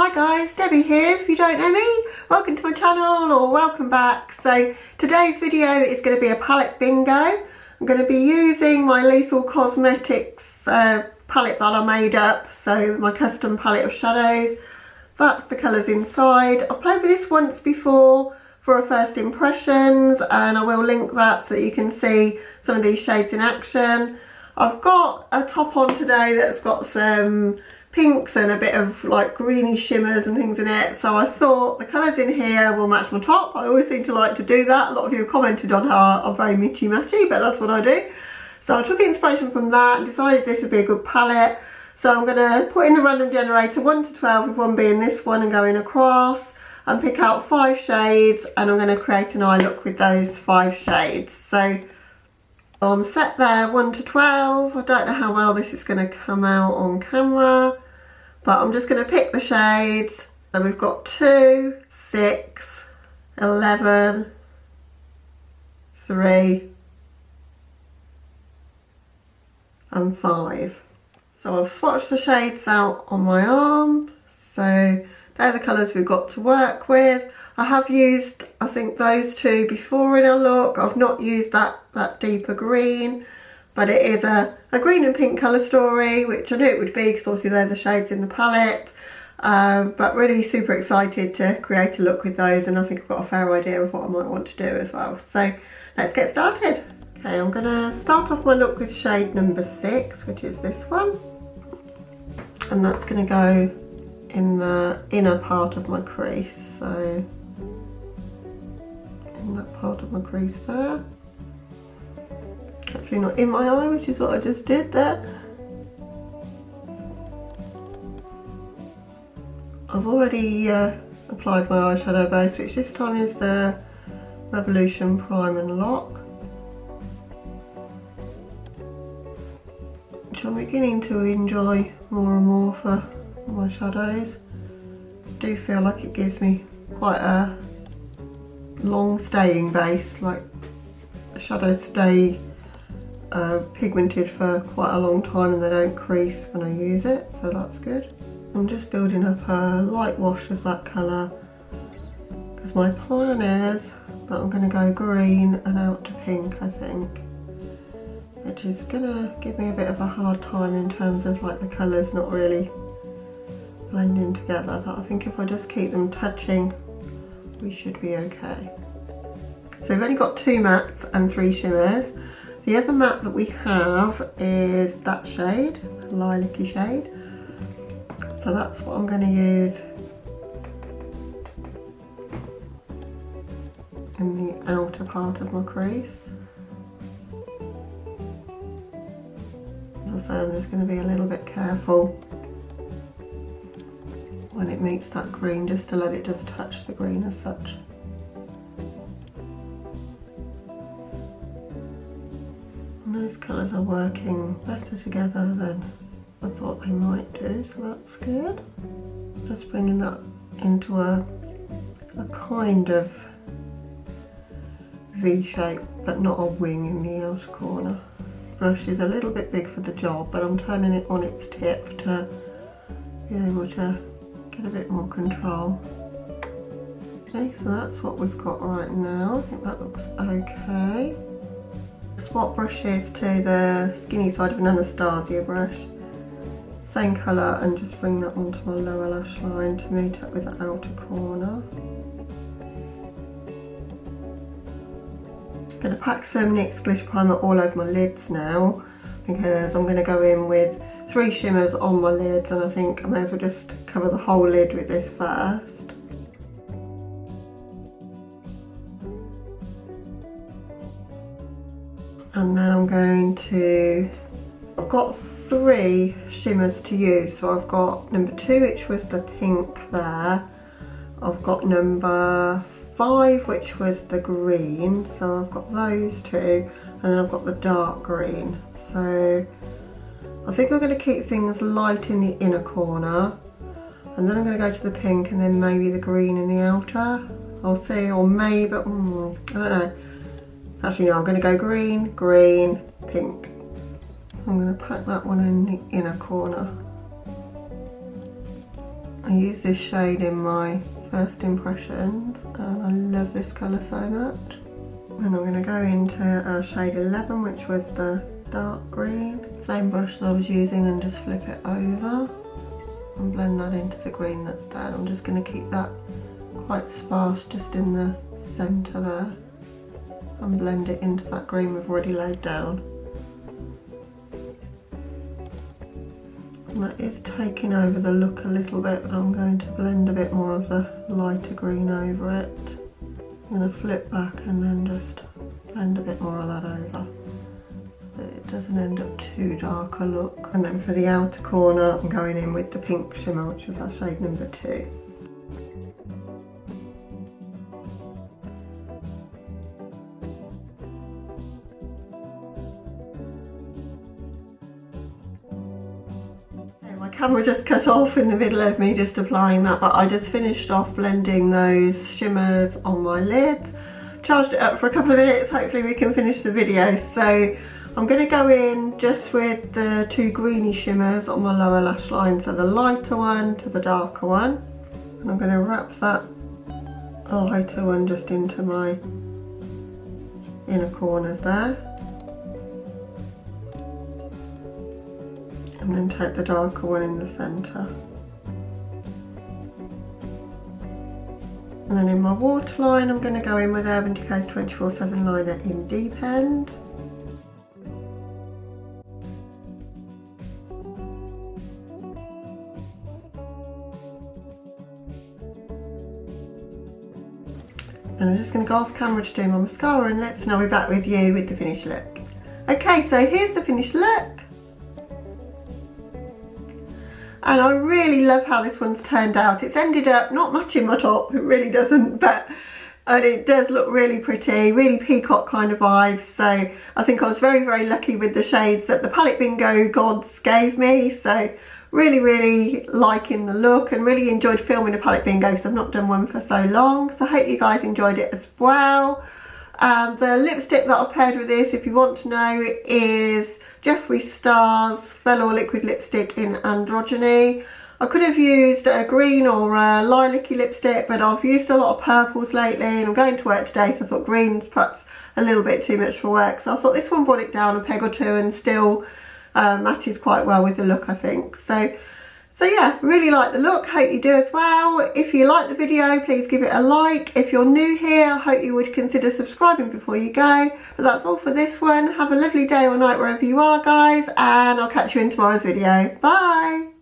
Hi guys, Debbie here. If you don't know me, welcome to my channel or welcome back. So today's video is going to be a palette bingo. I'm going to be using my Lethal Cosmetics palette that I made up, so my custom palette of shadows. That's the colours inside. I've played with this once before for a first impressions, and I will link that so that you can see some of these shades in action. I've got a top on today that's got some pinks and a bit of like greeny shimmers and things in it, so I thought the colours in here will match my top. I always seem to like to do that. A lot of you have commented on how I'm very mitchy matchy, but that's what I do. So I took inspiration from that and decided this would be a good palette. So I'm going to put in a random generator 1 to 12, with 1 being this one, and going across and pick out 5 shades, and I'm going to create an eye look with those 5 shades. So I'm set there 1 to 12. I don't know how well this is going to come out on camera, but I'm just going to pick the shades. So we've got 2, 6, 11, 3 and 5. So I've swatched the shades out on my arm. So they're the colours we've got to work with. I have used, I think, those 2 before in a look. I've not used that deeper green, but it is a green and pink colour story, which I knew it would be because obviously they're the shades in the palette. But really super excited to create a look with those, and I think I've got a fair idea of what I might want to do as well. So let's get started. Okay, I'm going to start off my look with shade number 6, which is this one. And that's going to go in the inner part of my crease. So in that part of my crease there. Actually not in my eye, which is what I just did there. I've already applied my eyeshadow base, which this time is the Revolution Prime and Lock, which I'm beginning to enjoy more and more for my shadows. I do feel like it gives me quite a long staying base, like the shadows stay pigmented for quite a long time and they don't crease when I use it, so that's good. I'm just building up a light wash of that colour because my plan is that I'm going to go green and out to pink, I think, which is going to give me a bit of a hard time in terms of like the colours not really blending together, but I think if I just keep them touching we should be okay. So we've only got 2 mattes and 3 shimmers. The other matte that we have is that shade, lilac-y shade. So that's what I'm going to use in the outer part of my crease. As I say, I'm just going to be a little bit careful when it meets that green, just to let it just touch the green as such. Those colours are working better together than I thought they might do, so that's good. Just bringing that into a kind of V shape, but not a wing in the outer corner. Brush is a little bit big for the job, but I'm turning it on its tip to be able to get a bit more control. Okay, so that's what we've got right now. I think that looks okay. Swap brushes to the skinny side of an Anastasia brush, same colour, and just bring that onto my lower lash line to meet up with the outer corner. I'm going to pack some NYX glitter primer all over my lids now, because I'm going to go in with 3 shimmers on my lids, and I think I may as well just cover the whole lid with this first. And then I'm going to, I've got 3 shimmers to use. So I've got number 2, which was the pink there. I've got number 5, which was the green. So I've got those 2, and then I've got the dark green. So I think I'm going to keep things light in the inner corner, and then I'm going to go to the pink and then maybe the green in the outer. I'll see, or maybe, I don't know. Actually no, I'm going to go green, green, pink. I'm going to pack that one in the inner corner. I use this shade in my first impressions and I love this colour so much. And I'm going to go into shade 11, which was the dark green. Same brush that I was using, and just flip it over and blend that into the green that's there. I'm just going to keep that quite sparse just in the centre there and blend it into that green we've already laid down. And that is taking over the look a little bit, but I'm going to blend a bit more of the lighter green over it. I'm going to flip back and then just blend a bit more of that over, so it doesn't end up too dark a look. And then for the outer corner, I'm going in with the pink shimmer, which is our shade number 2. My camera just cut off in the middle of me just applying that, but I just finished off blending those shimmers on my lids. Charged it up for a couple of minutes, hopefully we can finish the video. So I'm going to go in just with the 2 greeny shimmers on my lower lash line, so the lighter one to the darker one. And I'm going to wrap that lighter one just into my inner corners there. And then take the darker one in the centre. And then in my waterline, I'm going to go in with Urban Decay's 24/7 liner in Deep End. And I'm just going to go off camera to do my mascara and lips, and I'll be back with you with the finished look. Okay, so here's the finished look. And I really love how this one's turned out. It's ended up not matching my top, it really doesn't, but and it does look really pretty, really peacock kind of vibes. So I think I was very, very lucky with the shades that the Palette Bingo gods gave me. So really, really liking the look and really enjoyed filming a Palette Bingo because I've not done one for so long. So I hope you guys enjoyed it as well. The lipstick that I've paired with this, if you want to know, is Jeffree Star's Velour Liquid Lipstick in Androgyny. I could have used a green or a lilac-y lipstick, but I've used a lot of purples lately and I'm going to work today, so I thought green's perhaps a little bit too much for work. So I thought this one brought it down a peg or two and still matches quite well with the look, I think. So yeah, really like the look, hope you do as well. If you like the video, please give it a like. If you're new here, I hope you would consider subscribing before you go. But that's all for this one. Have a lovely day or night wherever you are, guys, and I'll catch you in tomorrow's video. Bye!